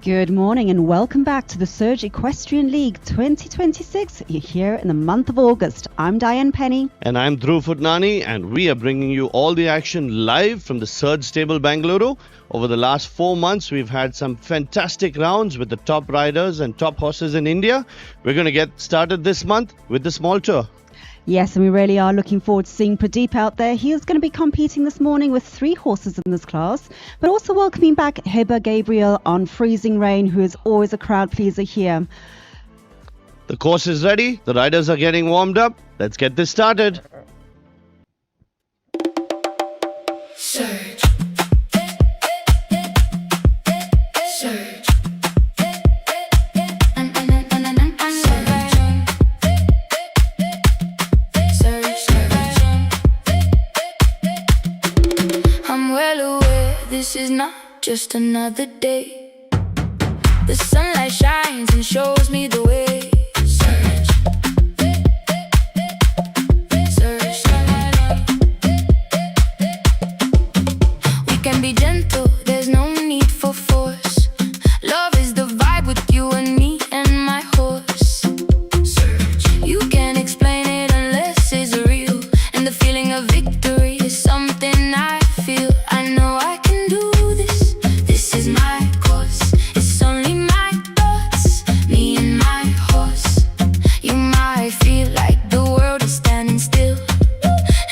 Good morning and welcome back to the Surge Equestrian League 2026 here in the month of August. I'm Diane Penny. And I'm Dhruv Futnani, and we are bringing you all the action live from the Surge Stable Bengaluru. Over the last 4 months, we've had some fantastic rounds with the top riders and top horses in India. We're going to get started this month with the small tour. Yes, and we really are looking forward to seeing Pradeep out there. He is going to be competing this morning with 3 horses in this class, but also welcoming back Hiba Gabriel on Freezing Rain, who is always a crowd pleaser here. The course is ready. The riders are getting warmed up. Let's get this started. Surge. This is not just another day. The sunlight shines and shows me the way. Surge. Surge. We can be gentle, there's no need for force. Love is the vibe with you and me and my horse. Surge. You can't explain it unless it's real. And the feeling of victory is something I feel. I know I can do this. This is my course. It's only my thoughts, me and my horse. You might feel like the world is standing still,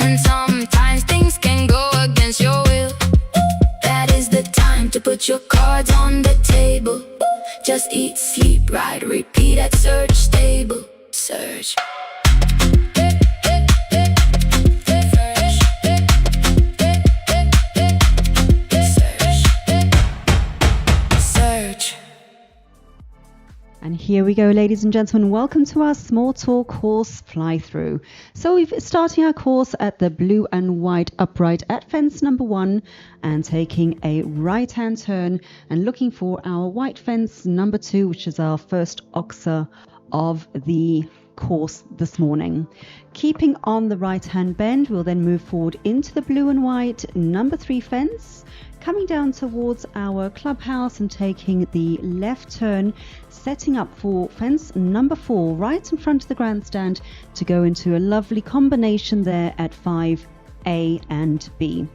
and sometimes things can go against your will. That is the time to put your cards on the table. Just eat, sleep, ride, repeat at Surge Stable. Surge. And here we go, ladies and gentlemen. Welcome to our small tour course fly-through. So we're starting our course at the blue and white upright at fence number 1 and taking a right-hand turn and looking for our white fence number 2, which is our first oxer of the course this morning. Keeping on the right-hand bend, we'll then move forward into the blue and white number 3 fence, coming down towards our clubhouse and taking the left turn, setting up for fence number 4 right in front of the grandstand to go into a lovely combination there at 5 A and B.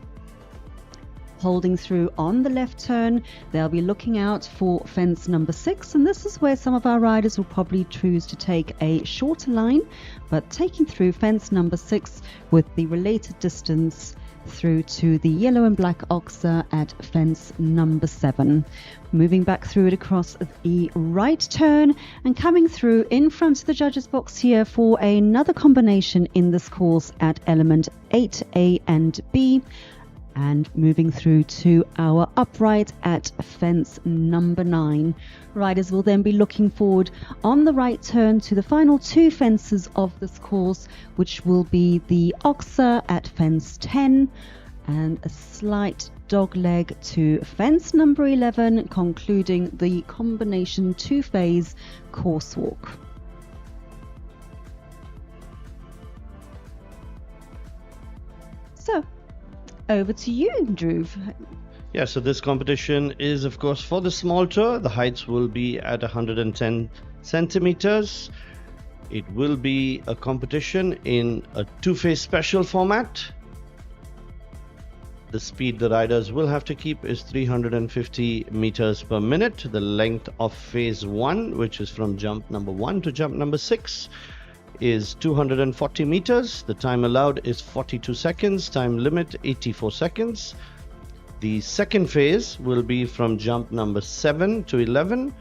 Holding through on the left turn, they'll be looking out for fence number 6, and this is where some of our riders will probably choose to take a shorter line, but taking through fence number 6 with the related distance through to the yellow and black oxer at fence number 7. Moving back through it across the right turn and coming through in front of the judges box here for another combination in this course at element 8A and B, and moving through to our upright at fence number 9. Riders will then be looking forward on the right turn to the final 2 fences of this course, which will be the oxer at fence 10 and a slight dog leg to fence number 11, concluding the combination 2-phase course walk. So, over to you, Dhruv. Yeah, so this competition is, of course, for the small tour. The heights will be at 110 centimeters. It will be a competition in a 2-phase special format. The speed the riders will have to keep is 350 meters per minute. The length of phase 1, which is from jump number 1 to jump number 6, is 240 meters. The time allowed is 42 seconds. Time limit 84 seconds. The second phase will be from jump number 7 to 11,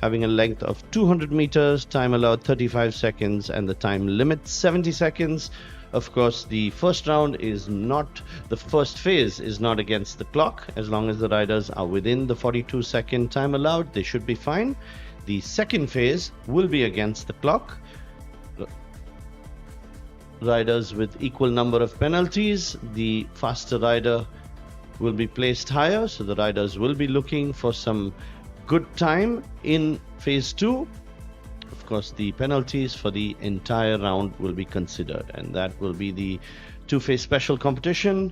having a length of 200 meters. Time allowed 35 seconds and the time limit 70 seconds. Of course, the first round is not, the first phase is not against the clock. As long as the riders are within the 42-second time allowed, they should be fine. The second phase will be against the clock. Riders with equal number of penalties. The faster rider will be placed higher, so the riders will be looking for some good time in phase 2. Of course, the penalties for the entire round will be considered, and that will be the two-phase special competition,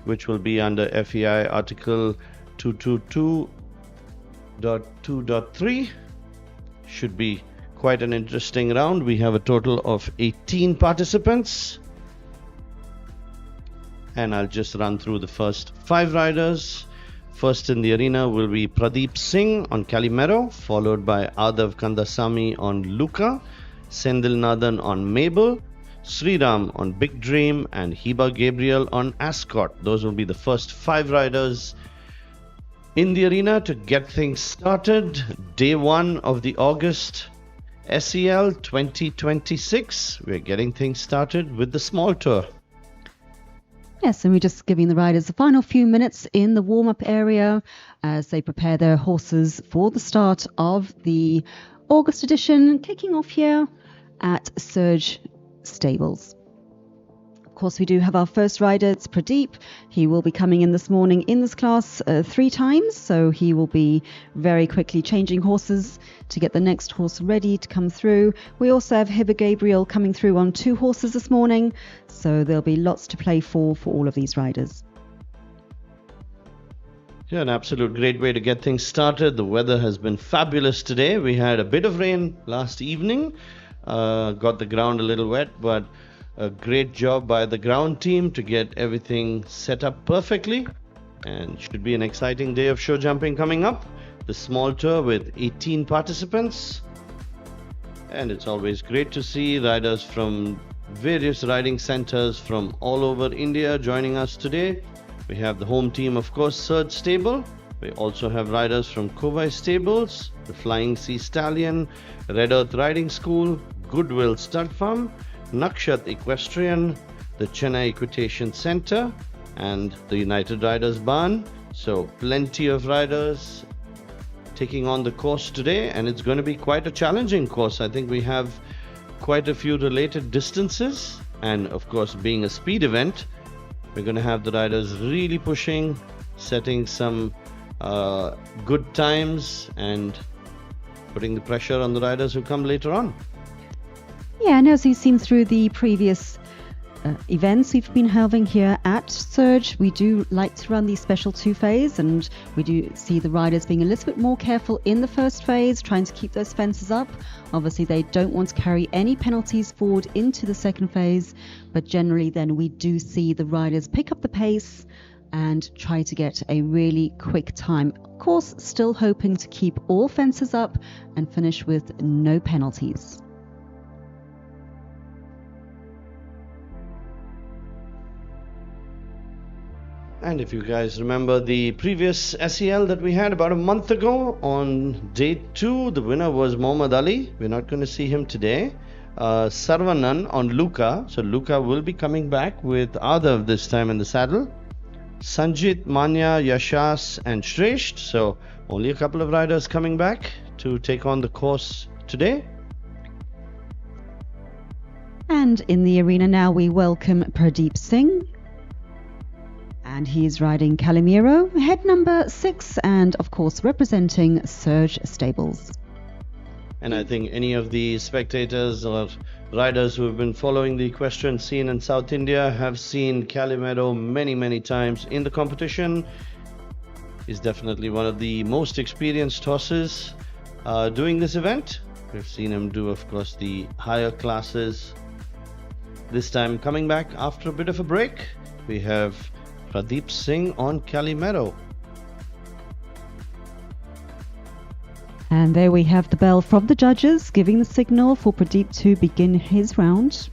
which will be under FEI Article 222.2.3. Should be quite an interesting round. We have a total of 18 participants, and I'll just run through the first 5 riders. First in the arena will be Pradeep Singh on Calimero, followed by Aadhav Kandhasamy on Luca, Senthil on Mabel, Sriram on Big Dream, and Hiba Gabriel on Ascot. Those will be the first 5 riders in the arena to get things started. Day 1 of the August SEL 2026. We're getting things started with the small tour. Yes, and we're just giving the riders the final few minutes in the warm-up area as they prepare their horses for the start of the August edition, kicking off here at Surge Stables. Of course, we do have our first rider. It's Pradeep. He will be coming in this morning in this class 3 times, so he will be very quickly changing horses to get the next horse ready to come through. We also have Hiba Gabriel coming through on 2 horses this morning, so there'll be lots to play for all of these riders. Yeah, an absolute great way to get things started. The weather has been fabulous today. We had a bit of rain last evening, got the ground a little wet, but a great job by the ground team to get everything set up perfectly, and should be an exciting day of show jumping coming up. The small tour with 18 participants, and it's always great to see riders from various riding centers from all over India joining us today. We have the home team, of course, Surge Stable. We also have riders from Kovai Stables, the Flying Sea Stallion, Red Earth Riding School, Goodwill Stud Farm, Nakshat Equestrian, the Chennai Equitation Center, and the United Riders Barn. So plenty of riders taking on the course today, and it's going to be quite a challenging course. I think we have quite a few related distances, and of course, being a speed event, we're going to have the riders really pushing, setting some good times and putting the pressure on the riders who come later on. Yeah, and as you've seen through the previous events we've been having here at Surge, we do like to run these special 2 phase, and we do see the riders being a little bit more careful in the first phase, trying to keep those fences up. Obviously, they don't want to carry any penalties forward into the second phase, but generally then we do see the riders pick up the pace and try to get a really quick time. Of course, still hoping to keep all fences up and finish with no penalties. And if you guys remember the previous SEL that we had about a month ago, on day 2, the winner was Muhammad Ali. We're not going to see him today. Sarvanan on Luca. So Luca will be coming back with Aadhav this time in the saddle. Sanjit, Manya, Yashas and Shresht. So only a couple of riders coming back to take on the course today. And in the arena now we welcome Pradeep Singh. And he is riding Calimero, head number 6, and of course representing Surge Stables. And I think any of the spectators or riders who have been following the equestrian scene in South India have seen Calimero many times in the competition. He's definitely one of the most experienced horses doing this event. We've seen him do, of course, the higher classes. This time coming back after a bit of a break, we have Pradeep Singh on Calimero. And there we have the bell from the judges giving the signal for Pradeep to begin his round.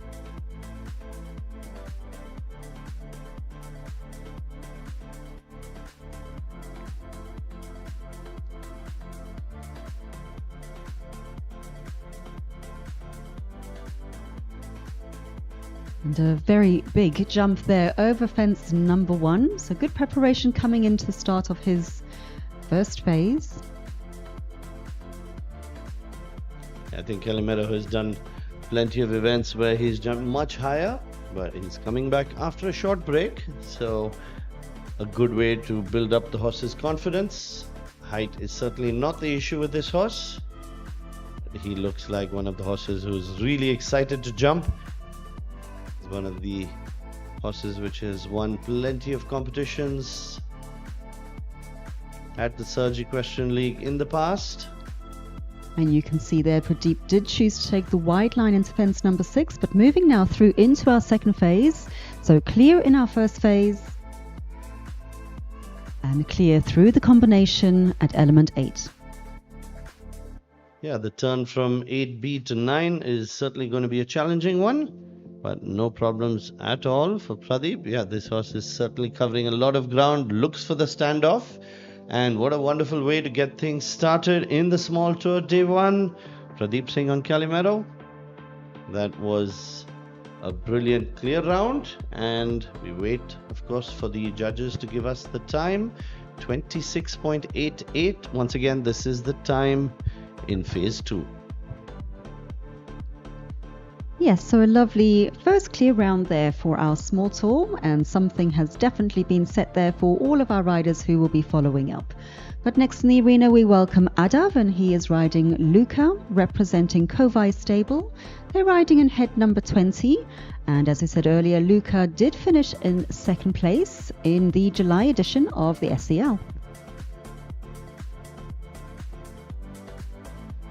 And a very big jump there over fence number 1. So good preparation coming into the start of his first phase. I think Calimero has done plenty of events where he's jumped much higher, but he's coming back after a short break. So a good way to build up the horse's confidence. Height is certainly not the issue with this horse. He looks like one of the horses who's really excited to jump. He's one of the horses which has won plenty of competitions at the Surge Equestrian League in the past. And you can see there Pradeep did choose to take the wide line into fence number 6, but moving now through into our second phase. So clear in our first phase and clear through the combination at element 8. Yeah, the turn from 8B to 9 is certainly going to be a challenging one, but no problems at all for Pradeep. Yeah, this horse is certainly covering a lot of ground, looks for the standoff. And what a wonderful way to get things started in the small tour day 1. Pradeep Singh on Calimero. That was a brilliant clear round, and we wait of course for the judges to give us the time. 26.88. Once again, this is the time in phase 2. Yes, so a lovely first clear round there for our small tour, and something has definitely been set there for all of our riders who will be following up. But next in the arena we welcome Aadhav, and he is riding Luca, representing Kovai Stable. They're riding in head number 20, and as I said earlier, Luca did finish in second place in the July edition of the SEL.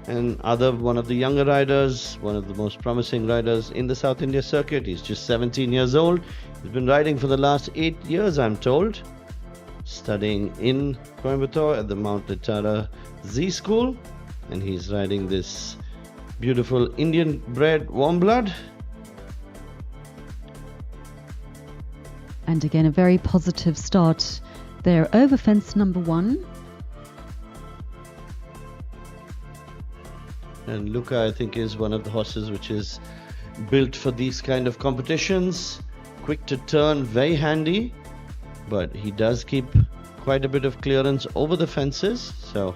And Aadhav, one of the younger riders, one of the most promising riders in the South India circuit. He's just 17 years old. He's been riding for the last 8 years, I'm told. Studying in Coimbatore at the Mount Letara Z School. And he's riding this beautiful Indian bred warm blood. And again, a very positive start there over fence number 1. And Luca, I think, is one of the horses which is built for these kind of competitions. Quick to turn, very handy, but he does keep quite a bit of clearance over the fences. So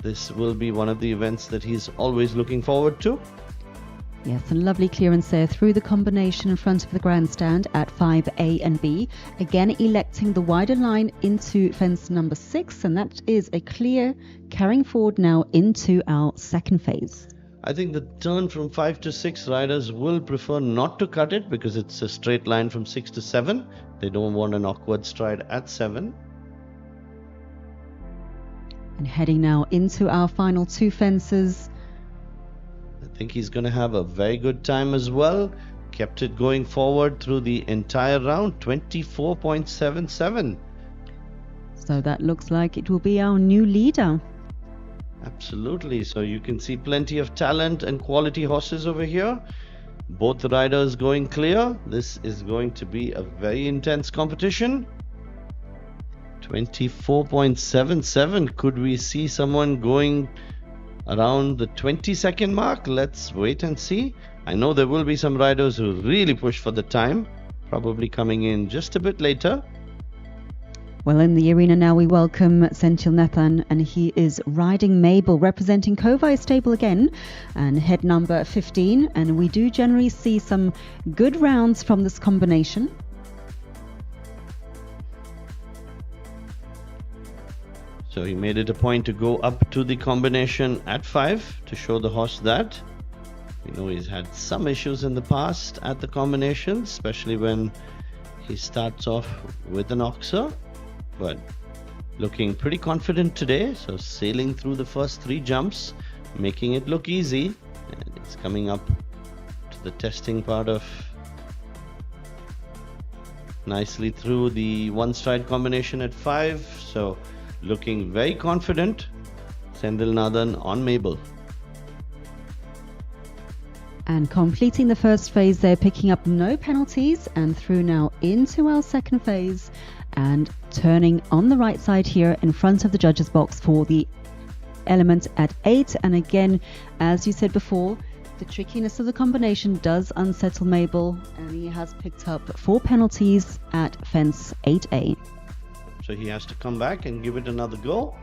this will be one of the events that he's always looking forward to. Yes, a lovely clearance there through the combination in front of the grandstand at 5A and B. Again, electing the wider line into fence number 6, and that is a clear carrying forward now into our second phase. I think the turn from 5 to 6 riders will prefer not to cut it because it's a straight line from 6 to 7. They don't want an awkward stride at 7. And heading now into our final 2 fences. I think he's going to have a very good time as well. Kept it going forward through the entire round, 24.77. So that looks like it will be our new leader. Absolutely. So you can see plenty of talent and quality horses over here. Both riders going clear. This is going to be a very intense competition. 24.77. Could we see someone going around the 20-second mark? Let's wait and see. I know there will be some riders who really push for the time, probably coming in just a bit later. Well, in the arena now we welcome Senthil Nathan, and he is riding Mabel, representing Kovai Stable again, and head number 15. And we do generally see some good rounds from this combination. So he made it a point to go up to the combination at 5 to show the horse that. We know he's had some issues in the past at the combination, especially when he starts off with an oxer. But looking pretty confident today. So sailing through the first 3 jumps, making it look easy. And he's coming up to the testing part of nicely through the one stride combination at 5. So looking very confident. Senthil Nathan on Mabel. And completing the first phase there, picking up no penalties, and through now into our second phase and turning on the right side here in front of the judges box for the element at 8. And again, as you said before, the trickiness of the combination does unsettle Mabel, and he has picked up 4 penalties at fence 8A. So he has to come back and give it another go.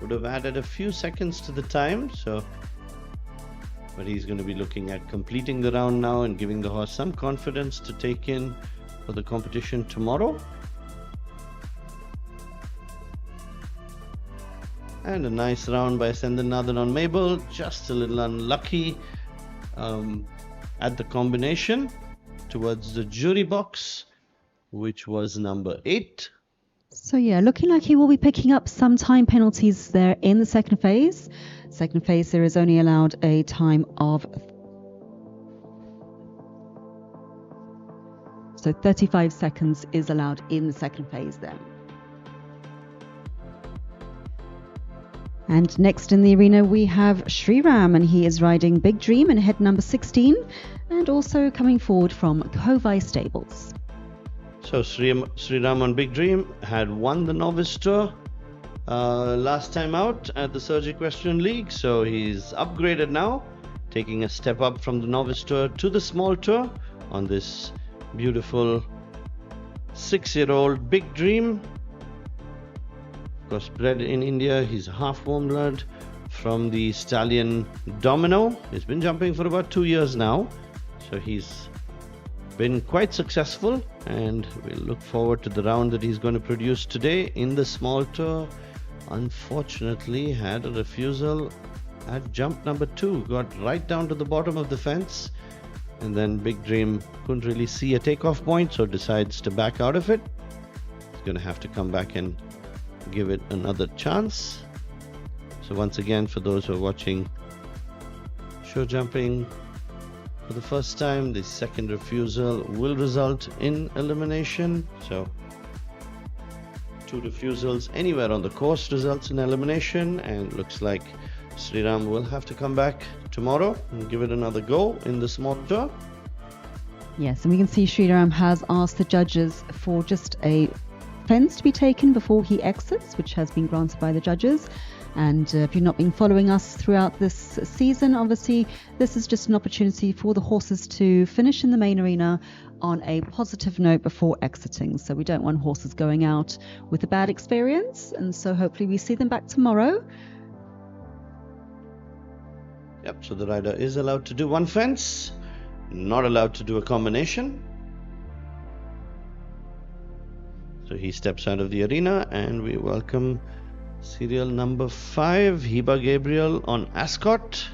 Would have added a few seconds to the time. So But he's going to be looking at completing the round now and giving the horse some confidence to take in for the competition tomorrow. And a nice round by Senthil on Mabel, just a little unlucky at the combination towards the jury box, which was number 8. So yeah, looking like he will be picking up some time penalties there in the second phase. Second phase, there is only allowed a time of 35 seconds is allowed in the second phase there. And next in the arena we have Sriram, and he is riding Big Dream in head number 16 and also coming forward from Kovai Stables. So Sriram on Big Dream had won the novice tour last time out at the Surge Equestrian League, so he's upgraded now, taking a step up from the novice tour to the small tour on this beautiful 6-year-old Big Dream. Of course, bred in India, he's a half warm blood from the stallion Domino. He's been jumping for about 2 years now, so he's been quite successful, and we'll look forward to the round that he's going to produce today in the small tour. Unfortunately, had a refusal at jump number 2, got right down to the bottom of the fence, and then Big Dream couldn't really see a takeoff point, so decides to back out of it. He's going to have to come back and give it another chance. So once again, for those who are watching show jumping for the first time, the second refusal will result in elimination. So 2 refusals anywhere on the course results in elimination, and looks like Sriram will have to come back tomorrow and give it another go in the small tour. Yes, and we can see Sriram has asked the judges for just a fence to be taken before he exits, which has been granted by the judges. And if you've not been following us throughout this season, obviously this is just an opportunity for the horses to finish in the main arena on a positive note before exiting. So we don't want horses going out with a bad experience, and so hopefully we see them back tomorrow. Yep, so the rider is allowed to do one fence, not allowed to do a combination. So he steps out of the arena, and we welcome serial number 5, Hiba Gabriel on Ascot.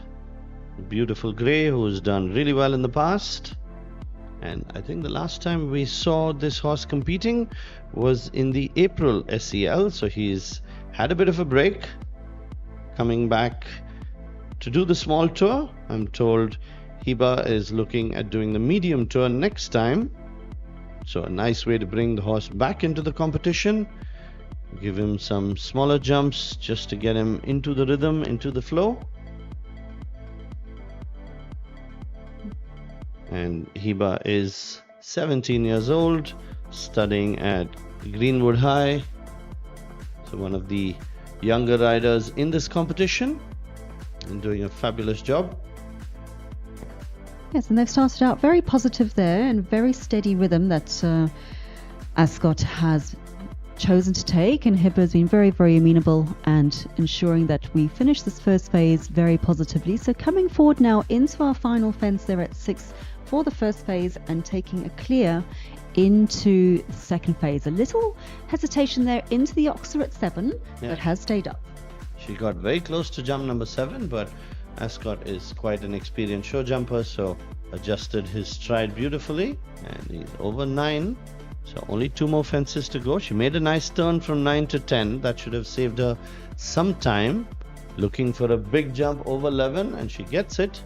Beautiful grey who's done really well in the past. And I think the last time we saw this horse competing was in the April SEL, so he's had a bit of a break, coming back to do the small tour. I'm told Hiba is looking at doing the medium tour next time, so a nice way to bring the horse back into the competition, give him some smaller jumps just to get him into the rhythm, into the flow. And Hiba is 17 years old, studying at Greenwood High, so one of the younger riders in this competition, and doing a fabulous job. Yes, and they've started out very positive there, and very steady rhythm that Ascot has chosen to take, and Hiba has been very, very amenable and ensuring that we finish this first phase very positively. So coming forward now into our final fence there at 6 for the first phase, and taking a clear into the second phase. A little hesitation there into the Oxer at 7, but has stayed up. She got very close to jump number 7, but Ascot is quite an experienced show jumper, so adjusted his stride beautifully, and he's over 9. So only 2 more fences to go. She made a nice turn from 9 to 10. That should have saved her some time. Looking for a big jump over 11, and she gets it.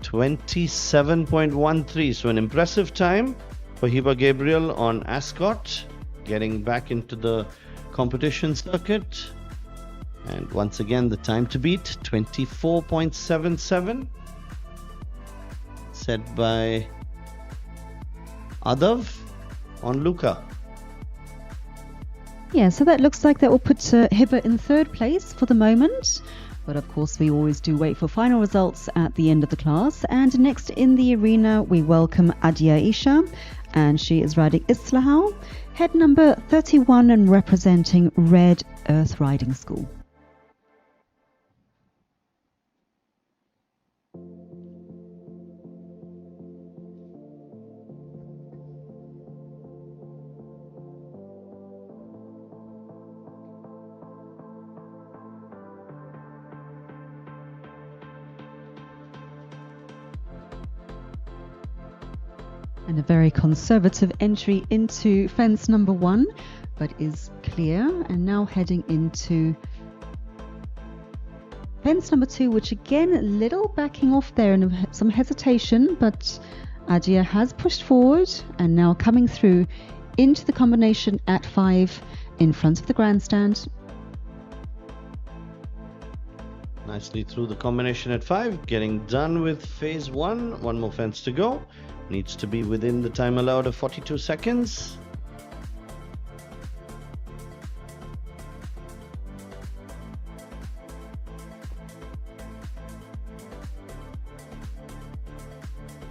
27.13. So an impressive time for Hiba Gabriel on Ascot, getting back into the competition circuit. And once again, the time to beat, 24.77. Set by Aadhav on Luca. Yeah, so that looks like that will put Hiba in 3rd place for the moment. But of course, we always do wait for final results at the end of the class. And next in the arena, we welcome Aadya Esha, and she is riding Islao, head number 31 and representing Red Earth Riding School. And a very conservative entry into fence number 1, but is clear. And now heading into fence number 2, which again, a little backing off there and some hesitation, but Aadya has pushed forward and now coming through into the combination at 5 in front of the grandstand. Nicely through the combination at 5, getting done with phase 1. One more fence to go. Needs to be within the time allowed of 42 seconds.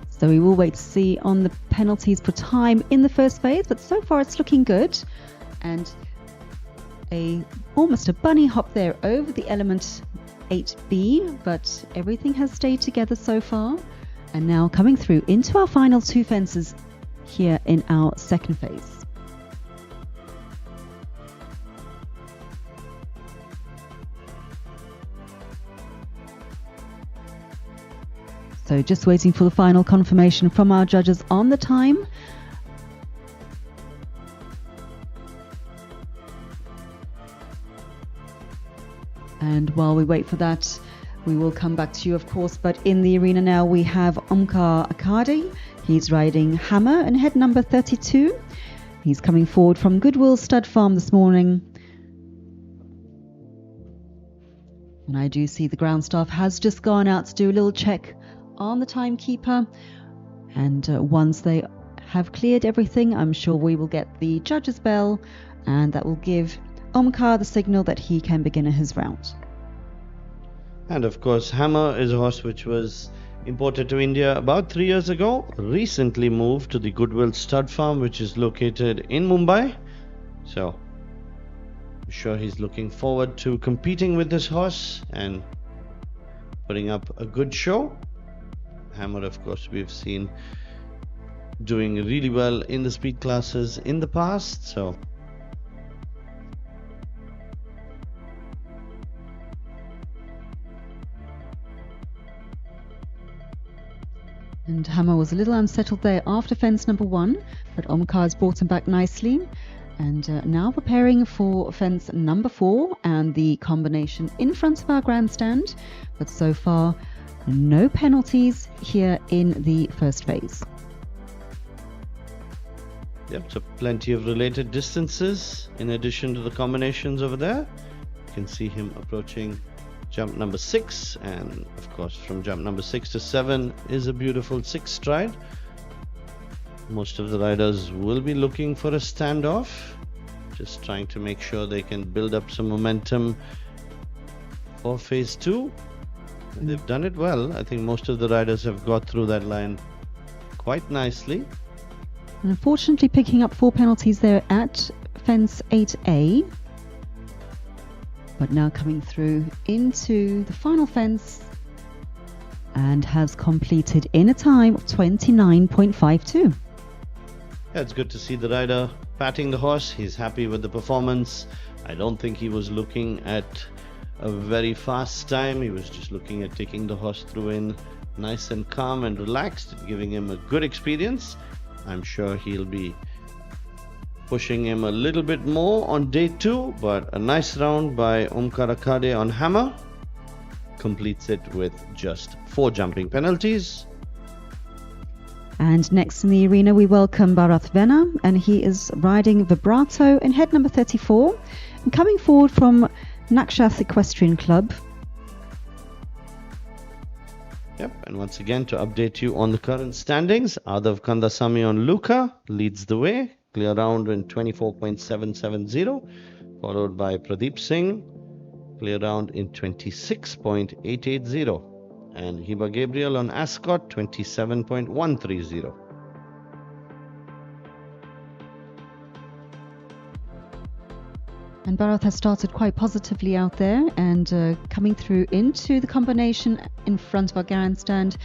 So we will wait to see on the penalties for time in the first phase, but so far it's looking good. And almost a bunny hop there over the element 8B, but everything has stayed together so far. And now coming through into our final 2 fences here in our second phase. So just waiting for the final confirmation from our judges on the time. And while we wait for that, we will come back to you, of course. But in the arena now, we have Omkar Akhade. He's riding Hammer in head number 32. He's coming forward from Goodwill Stud Farm this morning. And I do see the ground staff has just gone out to do a little check on the timekeeper. And once they have cleared everything, I'm sure we will get the judge's bell, and that will give Omkar the signal that he can begin his round. And of course, Hammer is a horse which was imported to India about 3 years ago. Recently moved to the Goodwill Stud Farm, which is located in Mumbai. So I'm sure he's looking forward to competing with this horse and putting up a good show. Hammer, of course, we've seen doing really well in the speed classes in the past. So and Hammer was a little unsettled there after fence number 1, but Omkar has brought him back nicely. And now preparing for fence number 4 and the combination in front of our grandstand. But so far, no penalties here in the first phase. Yep, so plenty of related distances in addition to the combinations over there. You can see him approaching jump number 6, and of course from jump number 6 to 7 is a beautiful 6 stride. Most of the riders will be looking for a standoff, just trying to make sure they can build up some momentum for phase 2. And they've done it well. I think most of the riders have got through that line quite nicely. And unfortunately picking up 4 penalties there at fence 8A. But now coming through into the final fence and has completed in a time of 29.52. Yeah, it's good to see the rider patting the horse. He's happy with the performance. I don't think he was looking at a very fast time. He was just looking at taking the horse through in nice and calm and relaxed, giving him a good experience. I'm sure he'll be pushing him a little bit more on day 2, but a nice round by Omkar Akhade on Hammer completes it with just 4 jumping penalties. And next in the arena we welcome Bharath Vena, and he is riding Vibrato in head number 34 and coming forward from Nakshath Equestrian Club. Yep, and once again to update you on the current standings, Aadhav Kandhasamy on Luca leads the way, clear round in 24.770, followed by Pradeep Singh, clear round in 26.880, and Hiba Gabriel on Ascot 27.130. And Bharath has started quite positively out there and coming through into the combination in front of our grandstand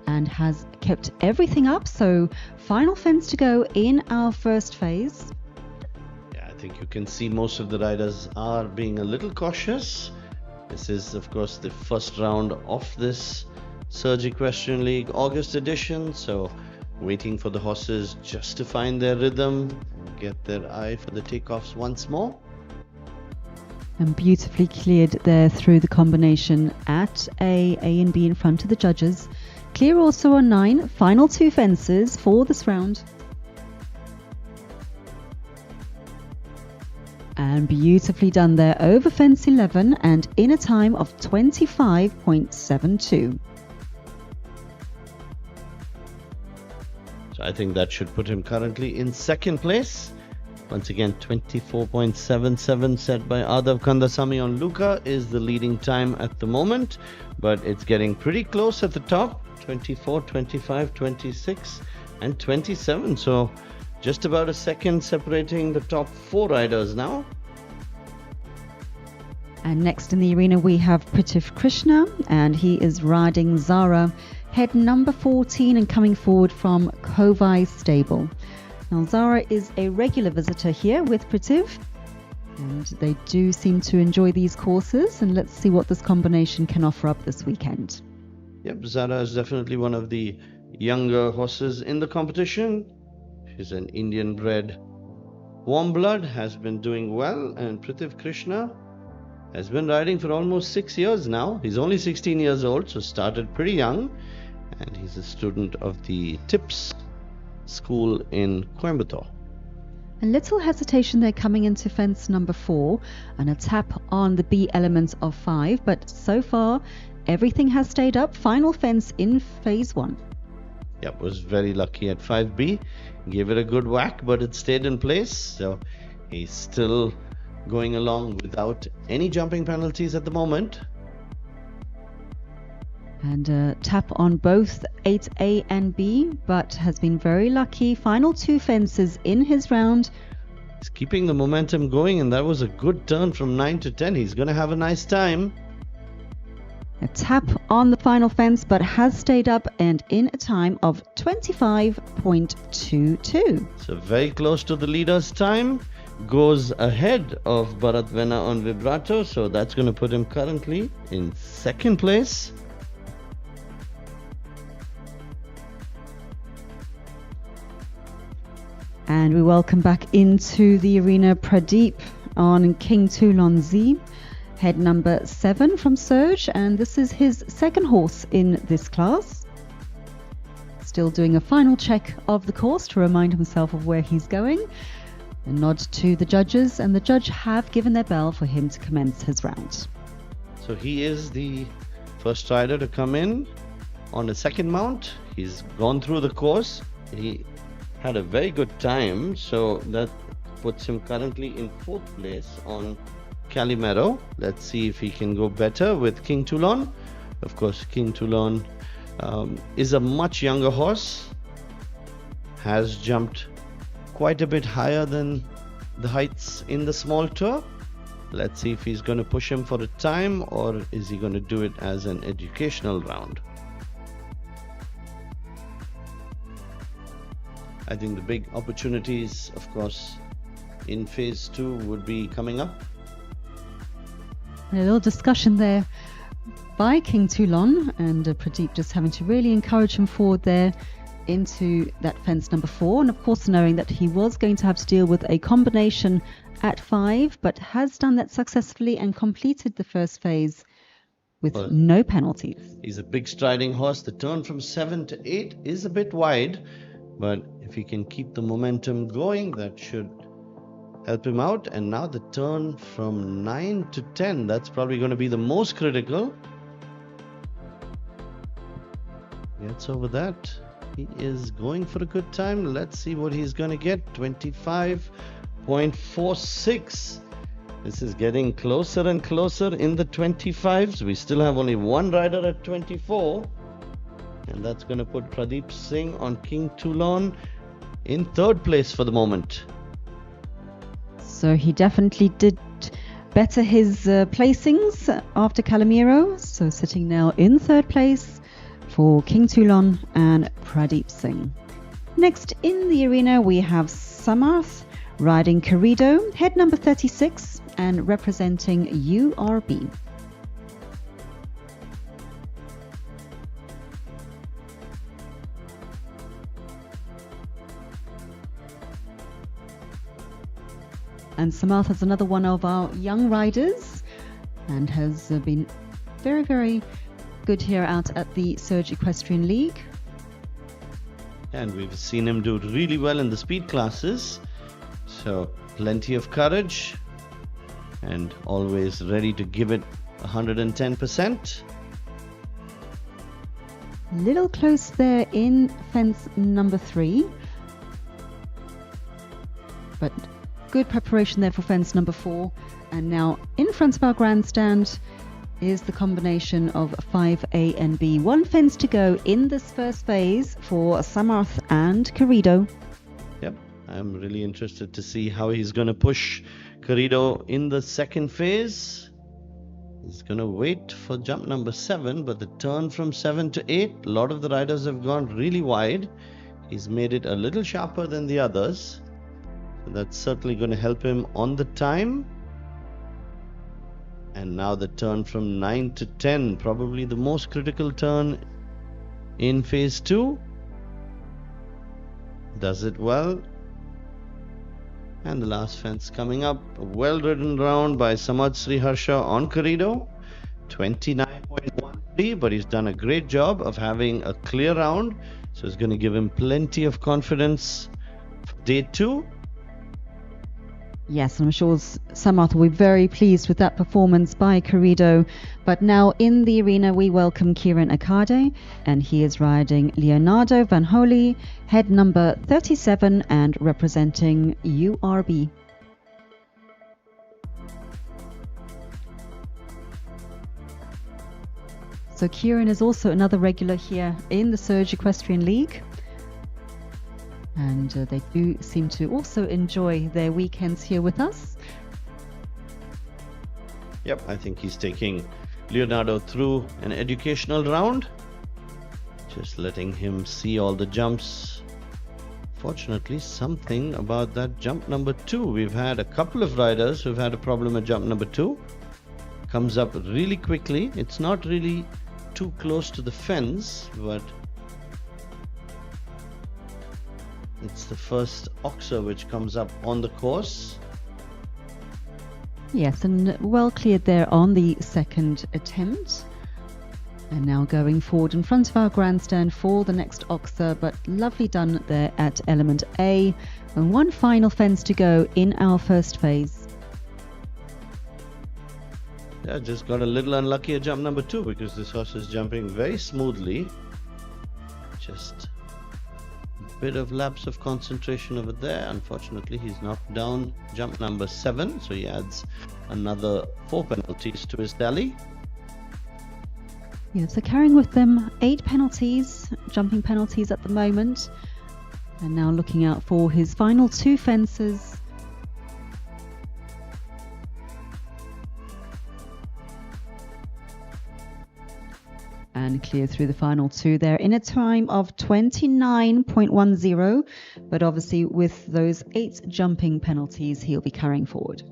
and has kept everything up. So final fence to go in our first phase. Yeah, I think you can see most of the riders are being a little cautious. This is, of course, the first round of this Surge Equestrian League August edition. So waiting for the horses just to find their rhythm, get their eye for the takeoffs once more. And beautifully cleared there through the combination at A and B in front of the judges. Clear also on 9, final 2 fences for this round. And beautifully done there over fence 11 and in a time of 25.72. So I think that should put him currently in second place. Once again, 24.77 set by Aadhav Kandhasamy on Luca is the leading time at the moment, but it's getting pretty close at the top. 24, 25, 26 and 27. So just about a second separating the top 4 riders now. And next in the arena we have Prithiv Krishna, and he is riding Zara, head number 14 and coming forward from Kovai stable. Now Zara is a regular visitor here with Prithiv, and they do seem to enjoy these courses, and let's see what this combination can offer up this weekend. Yep, Zara is definitely one of the younger horses in the competition. She's an Indian bred warm blood, has been doing well, and Prithiv Krishna has been riding for almost 6 years now. He's only 16 years old, so started pretty young, and he's a student of the TIPS school in Coimbatore. A little hesitation there coming into fence number 4 and a tap on the B element of 5, but so far everything has stayed up. Final fence in phase 1. Yep, was very lucky at 5B. Gave it a good whack, but it stayed in place, so he's still going along without any jumping penalties at the moment. And a tap on both 8A and B, but has been very lucky. Final 2 fences in his round. He's keeping the momentum going, and that was a good turn from 9 to 10. He's going to have a nice time. A tap on the final fence, but has stayed up and in a time of 25.22. So very close to the leader's time. Goes ahead of Bharath Vena on Vibrato, so that's going to put him currently in second place. And we welcome back into the arena Pradeep on King Toulon Z, head number 7 from Surge, and this is his second horse in this class. Still doing a final check of the course to remind himself of where he's going. A nod to the judges, and the judge have given their bell for him to commence his round. So he is the first rider to come in on a second mount. He's gone through the course. He had a very good time, so that puts him currently in 4th place on Calimero. Let's see if he can go better with King Toulon. Of course, King Toulon is a much younger horse, has jumped quite a bit higher than the heights in the small tour. Let's see if he's going to push him for a time, or is he going to do it as an educational round. I think the big opportunities, of course, in phase 2 would be coming up. A little discussion there by King Toulon, and Pradeep just having to really encourage him forward there into that fence number 4, and of course knowing that he was going to have to deal with a combination at 5, but has done that successfully and completed the first phase with no penalties. He's a big striding horse. The turn from 7 to 8 is a bit wide, but if he can keep the momentum going, that should help him out. And now the turn from 9 to 10, that's probably going to be the most critical. Gets over that. He is going for a good time. Let's see what he's going to get. 25.46. This is getting closer and closer in the 25s. We still have only one rider at 24. And that's going to put Pradeep Singh on King Toulon in 3rd place for the moment. So he definitely did better his placings after Calimero. So sitting now in 3rd place for King Toulon and Pradeep Singh. Next in the arena we have Samarth riding Carrido, head number 36 and representing URB. And Samarth is another one of our young riders and has been very, very good here out at the Surge Equestrian League. And we've seen him do really well in the speed classes. So plenty of courage and always ready to give it 110%. Little close there in fence number 3. But good preparation there for fence number 4. And now in front of our grandstand is the combination of 5A and B. One fence to go in this first phase for Samarth and Carrido. Yep, I'm really interested to see how he's going to push Carrido in the second phase. He's going to wait for jump number 7, but the turn from 7 to 8, a lot of the riders have gone really wide. He's made it a little sharper than the others. So that's certainly going to help him on the time. And now the turn from 9 to 10, probably the most critical turn in phase 2. Does it well. And the last fence coming up, a well-ridden round by Samarth Shreeharsha on Carrido, 29.13, but he's done a great job of having a clear round, so it's going to give him plenty of confidence for day 2. Yes, I'm sure Samarth will be very pleased with that performance by Carrido. But now in the arena we welcome Kiran Akhade, and he is riding Leonardo van Holli, head number 37 and representing URB. So Kiran is also another regular here in the Surge Equestrian League. And they do seem to also enjoy their weekends here with us. Yep, I think he's taking Leonardo through an educational round. Just letting him see all the jumps. Fortunately, something about that jump number 2. We've had a couple of riders who've had a problem at jump number 2. Comes up really quickly. It's not really too close to the fence, but it's the first oxer which comes up on the course. Yes, and well cleared there on the second attempt. And now going forward in front of our grandstand for the next oxer, but lovely done there at element A. And one final fence to go in our first phase. Yeah, just got a little unlucky at jump number 2 because this horse is jumping very smoothly. Just bit of lapse of concentration over there. Unfortunately, he's knocked down jump number 7, so he adds another 4 penalties to his tally. Yeah, so carrying with them 8 penalties, jumping penalties at the moment, and now looking out for his final 2 fences. And clear through the final 2 there in a time of 29.10, but obviously with those 8 jumping penalties he'll be carrying forward.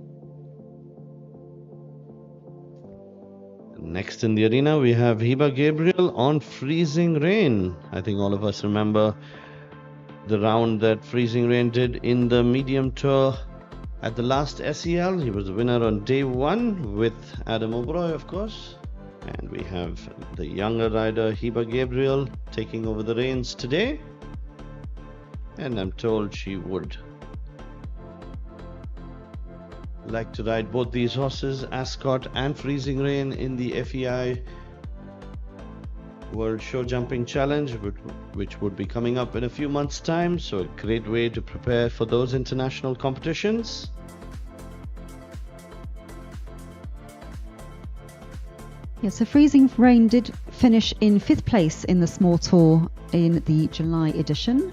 Next in the arena we have Hiba Gabriel on Freezing Rain. I think all of us remember the round that Freezing Rain did in the medium tour at the last SEL. He was the winner on day 1 with Adam O'Brien, of course. And we have the younger rider Hiba Gabriel taking over the reins today. And I'm told she would like to ride both these horses, Ascot and Freezing Rain, in the FEI World Show Jumping Challenge, which would be coming up in a few months' time. So a great way to prepare for those international competitions. Yeah, so Freezing Rain did finish in 5th place in the small tour in the July edition.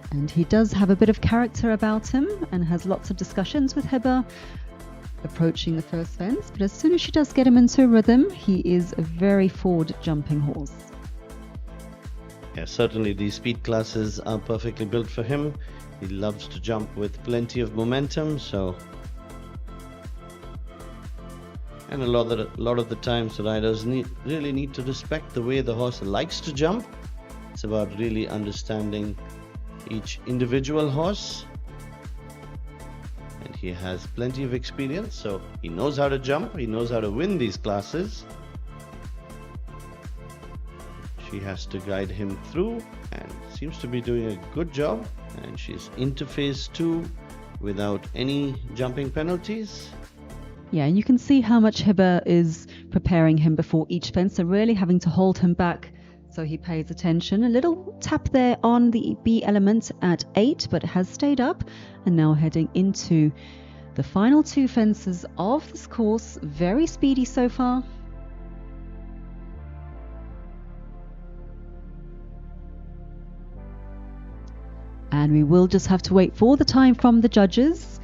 And he does have a bit of character about him and has lots of discussions with Hiba approaching the first fence. But as soon as she does get him into a rhythm, he is a very forward jumping horse. Yeah, certainly these speed classes are perfectly built for him. He loves to jump with plenty of momentum, so... And a lot of the times the riders really need to respect the way the horse likes to jump. It's about really understanding each individual horse. He has plenty of experience, so he knows how to jump, he knows how to win these classes. She has to guide him through and seems to be doing a good job. And she's into phase 2 without any jumping penalties. Yeah, and you can see how much Hiba is preparing him before each fence, so really having to hold him back so he pays attention. A little tap there on the B element at 8, but it has stayed up, and now heading into the final 2 fences of this course. Very speedy so far. And we will just have to wait for the time from the judges.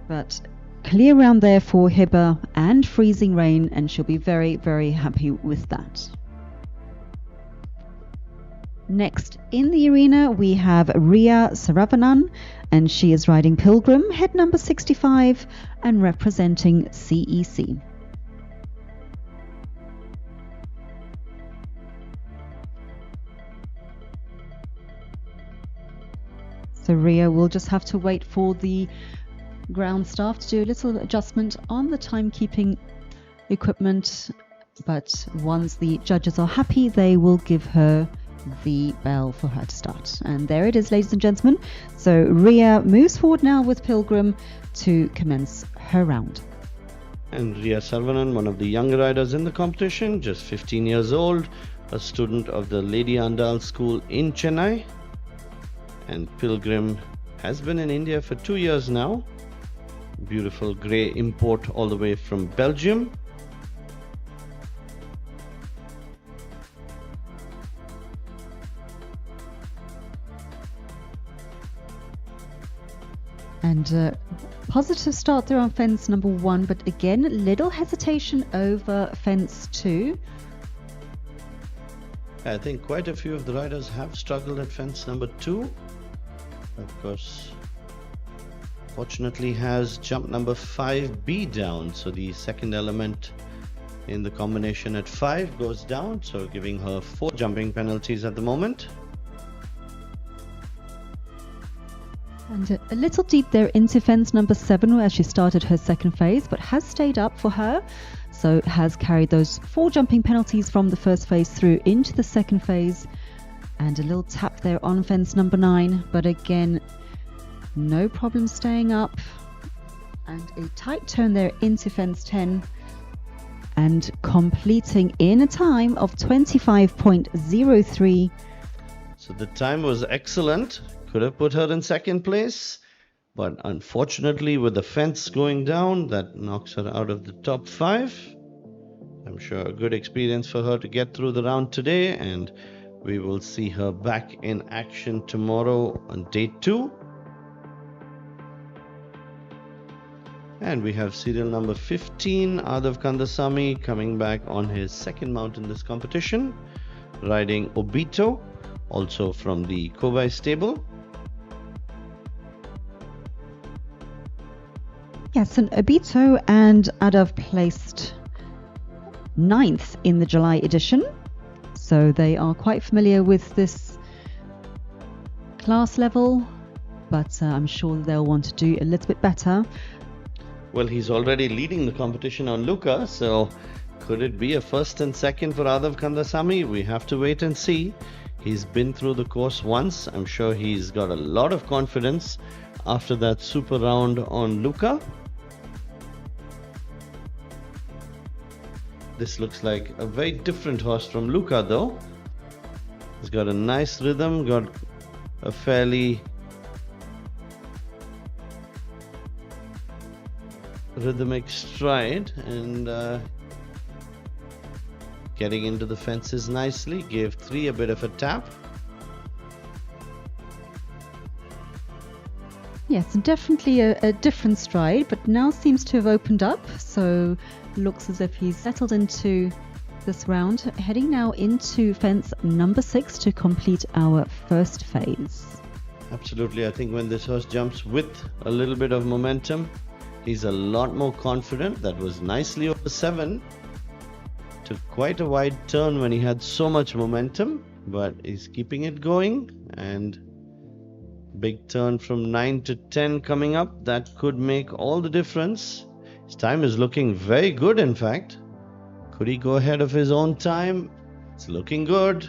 But clear round there for Hiba and freezing rain, and she'll be very, very happy with that. Next in the arena we have Riya Saravanan, and she is riding Pilgrim, head number 65, and representing CEC. So Riya will just have to wait for the ground staff to do a little adjustment on the timekeeping equipment, but once the judges are happy, they will give her the bell for her to start. And there it is, ladies and gentlemen. So Riya moves forward now with Pilgrim to commence her round. And Riya Saravanan, one of the young riders in the competition, just 15 years old, a student of the Lady Andal School in Chennai. And Pilgrim has been in India for 2 years now. Beautiful grey import all the way from Belgium. And positive start there on fence number 1, but again, little hesitation over fence 2. I think quite a few of the riders have struggled at fence number 2. Of course, fortunately has jump number 5B down, so the second element in the combination at 5 goes down, so giving her 4 jumping penalties at the moment. And a little deep there into fence number 7 where she started her second phase, but has stayed up for her, so has carried those 4 jumping penalties from the first phase through into the second phase. And a little tap there on fence number 9, but again, no problem staying up. And a tight turn there into fence 10, and completing in a time of 25.03. So the time was excellent, could have put her in second place, but unfortunately with the fence going down, that knocks her out of the top 5. I'm sure a good experience for her to get through the round today, and we will see her back in action tomorrow on day 2. And we have serial number 15, Aadhav Kandhasamy, coming back on his second mount in this competition, riding Obito, also from the Kovai stable. Yes, and Obito and Aadhav placed 9th in the July edition. So they are quite familiar with this class level, but I'm sure they'll want to do a little bit better. Well, he's already leading the competition on Luca, so could it be a first and second for Aadhav Kandhasamy? We have to wait and see. He's been through the course once. I'm sure he's got a lot of confidence after that super round on Luca. This looks like a very different horse from Luca though. He's got a nice rhythm, got a fairly rhythmic stride, and getting into the fences nicely. Gave 3 a bit of a tap. Yes, definitely a different stride, but now seems to have opened up, so looks as if he's settled into this round. Heading now into fence number 6 to complete our first phase. Absolutely, I think when this horse jumps with a little bit of momentum, he's a lot more confident. That was nicely over 7. Took quite a wide turn when he had so much momentum, but he's keeping it going and Big turn from 9 to 10 coming up. That could make all the difference. His time is looking very good, in fact. Could he go ahead of his own time? It's looking good.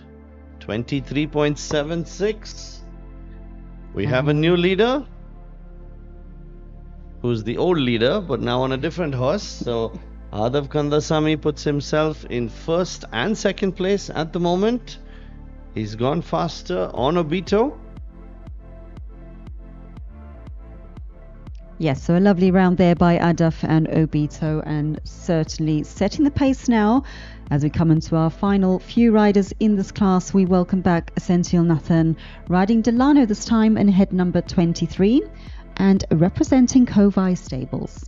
23.76. We have a new leader, who's the old leader, but now on a different horse. So Aadhav Kandhasamy puts himself in first and second place at the moment. He's gone faster on Obito. Yes, so a lovely round there by Aadhav and Obito, and certainly setting the pace now. As we come into our final few riders in this class, we welcome back Senthil Nathan, riding Delano this time in head number 23 and representing Kovai Stables.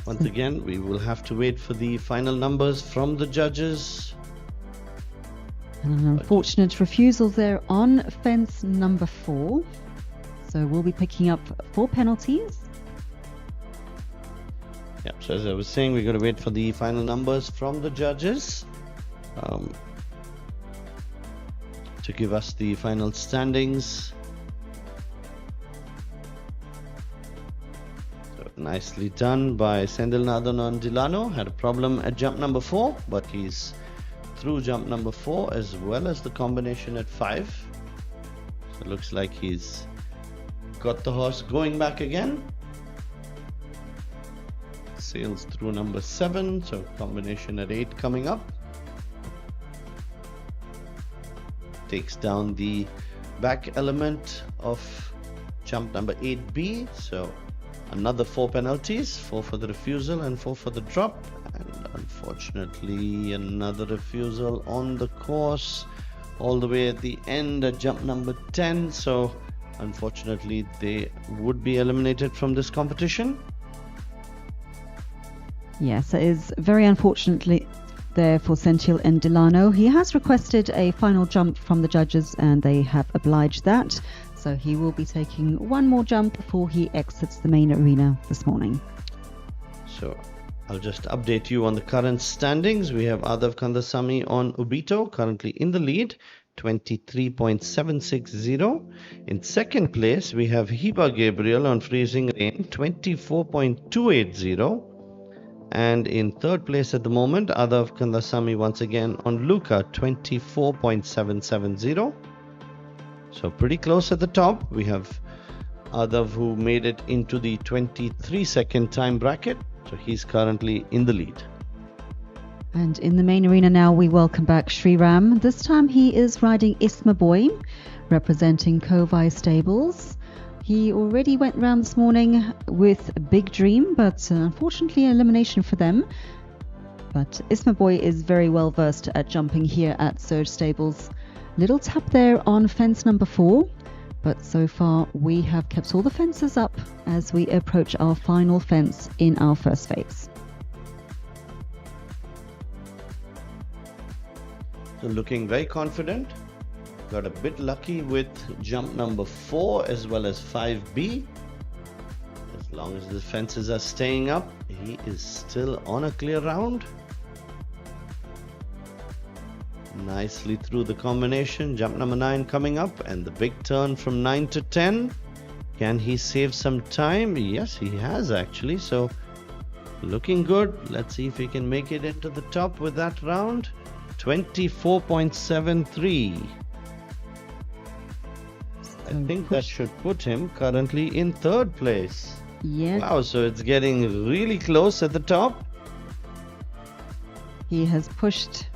Once again, we will have to wait for the final numbers from the judges. An unfortunate refusal there on fence number 4. So we'll be picking up 4 penalties. Yep, so as I was saying, we're going to wait for the final numbers from the judges to give us the final standings. Nicely done by Senthil Nathan on Delano. Had a problem at jump number 4, but he's through jump number 4 as well as the combination at 5. So it looks like he's got the horse going back again. Sails through number 7, so combination at 8 coming up. Takes down the back element of jump number 8B. So another 4 penalties, 4 for the refusal and 4 for the drop, and unfortunately another refusal on the course all the way at the end at jump number 10. So unfortunately they would be eliminated from this competition. Yes, it is very unfortunately there for Senthil and Delano. He has requested a final jump from the judges and they have obliged that. So he will be taking one more jump before he exits the main arena this morning. So I'll just update you on the current standings. We have Aadhav Kandhasamy on Obito, currently in the lead, 23.760. In second place, we have Hiba Gabriel on Freezing Rain, 24.280. And in third place at the moment, Aadhav Kandhasamy once again on Luca, 24.770. So pretty close at the top. We have Aadhav, who made it into the 23-second time bracket. So he's currently in the lead. And in the main arena now, we welcome back Sriram. This time he is riding Isma Boy, representing Kovai Stables. He already went round this morning with Big Dream, but unfortunately elimination for them. But Isma Boy is very well versed at jumping here at Surge Stables. Little tap there on fence number 4, but so far we have kept all the fences up as we approach our final fence in our first phase. So looking very confident. Got a bit lucky with jump number 4 as well as 5B. As long as the fences are staying up, he is still on a clear round. Nicely through the combination. Jump number 9 coming up and the big turn from 9 to 10. Can he save some time? Yes, he has actually. So looking good. Let's see if he can make it into the top with that round. 24.73. I think that should put him currently in third place. Yes. Wow, so it's getting really close at the top. He has pushed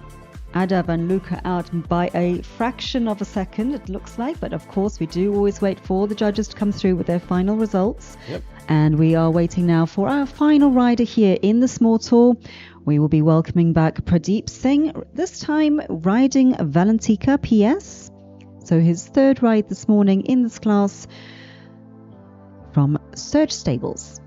Aadhav and Luca out by a fraction of a second, it looks like. But of course, we do always wait for the judges to come through with their final results. Yep. And we are waiting now for our final rider here in the small tour. We will be welcoming back Pradeep Singh, this time riding Valentika PS. So his third ride this morning in this class from Surge Stables.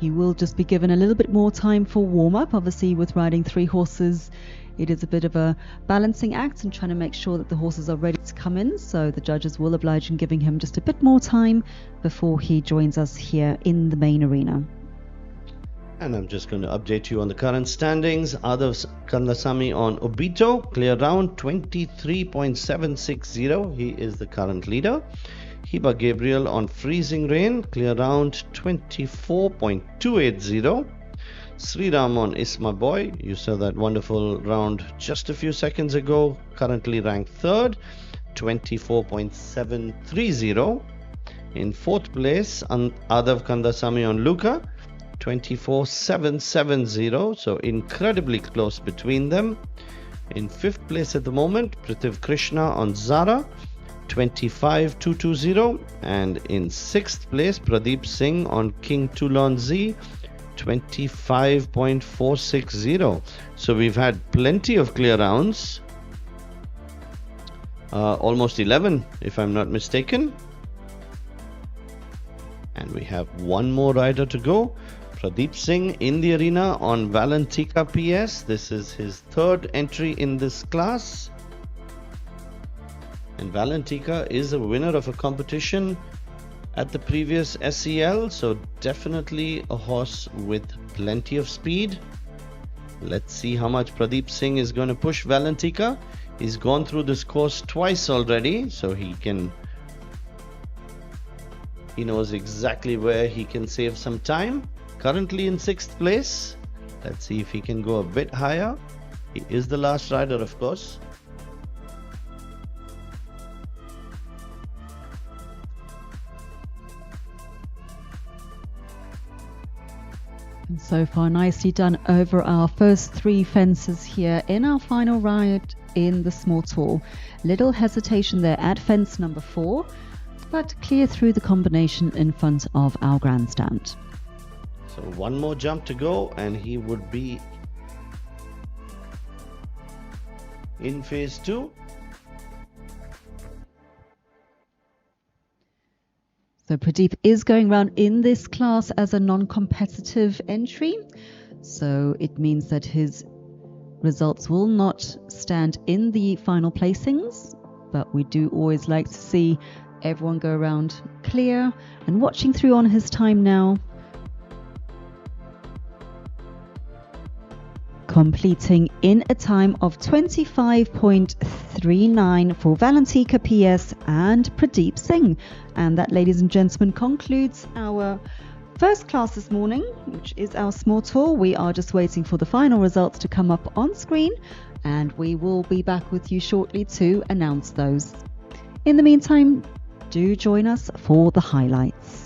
he will just be given a little bit more time for warm-up. Obviously, with riding 3 horses, it is a bit of a balancing act and trying to make sure that the horses are ready to come in. So the judges will oblige in giving him just a bit more time before he joins us here in the main arena. And I'm just going to update you on the current standings. Aadhav Kandhasamy on Obito, clear round 23.760. He is the current leader. Hiba Gabriel on Freezing Rain, clear round 24.280. Sriram on Isma Boy, you saw that wonderful round just a few seconds ago, currently ranked 3rd, 24.730. In 4th place, Aadhav Kandhasamy on Luca, 24.770, so incredibly close between them. In 5th place at the moment, Prithiv Krishna on Zara, 25.220, and in 6th place, Pradeep Singh on King Toulon Z, 25.460. So we've had plenty of clear rounds, almost 11 if I'm not mistaken, and we have one more rider to go. Pradeep Singh in the arena on Valentika PS. This is his 3rd entry in this class, and Valentika is a winner of a competition at the previous SEL, so definitely a horse with plenty of speed. Let's see how much Pradeep Singh is going to push Valentika. He's gone through this course twice already, so he knows exactly where he can save some time. Currently in 6th place. Let's see if he can go a bit higher. He is the last rider, of course. And so far, nicely done over our first 3 fences here in our final ride in the small tour. Little hesitation there at fence number 4, but clear through the combination in front of our grandstand. So one more jump to go and he would be in phase 2. So Pradeep is going round in this class as a non-competitive entry. So it means that his results will not stand in the final placings, but we do always like to see everyone go around clear. And watching through on his time now, completing in a time of 25.39 for Valentika PS and Pradeep Singh. And that, ladies and gentlemen, concludes our first class this morning, which is our small tour. We are just waiting for the final results to come up on screen, and we will be back with you shortly to announce those. In the meantime, do join us for the highlights.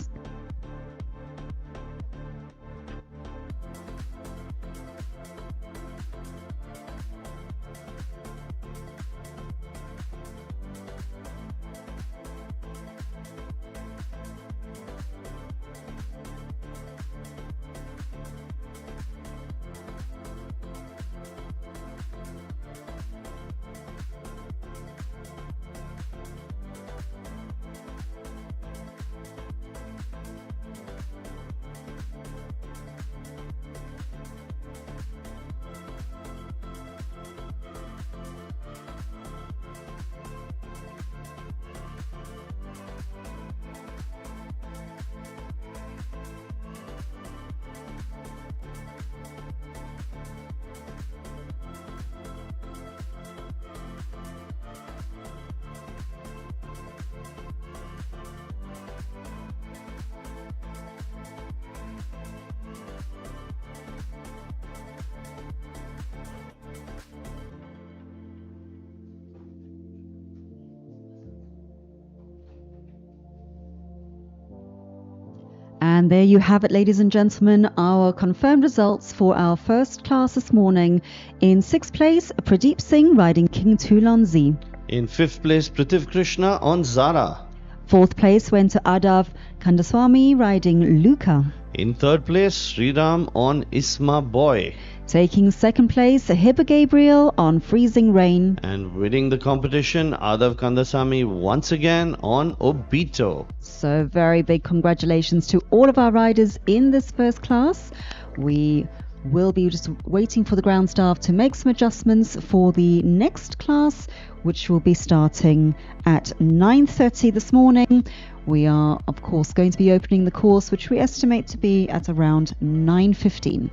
And there you have it, ladies and gentlemen, our confirmed results for our first class this morning. In 6th place, Pradeep Singh riding King Toulon Z. In 5th place, Prithiv Krishna on Zara. 4th place went to Aadhav Kandhasamy riding Luca. In third place, Sriram on Isma Boy. Taking second place, Hiba Gabriel on Freezing Rain. And winning the competition, Aadhav Kandhasamy once again on Obito. So very big congratulations to all of our riders in this first class. We will be just waiting for the ground staff to make some adjustments for the next class, which will be starting at 9:30 this morning. We are, of course, going to be opening the course, which we estimate to be at around 9:15.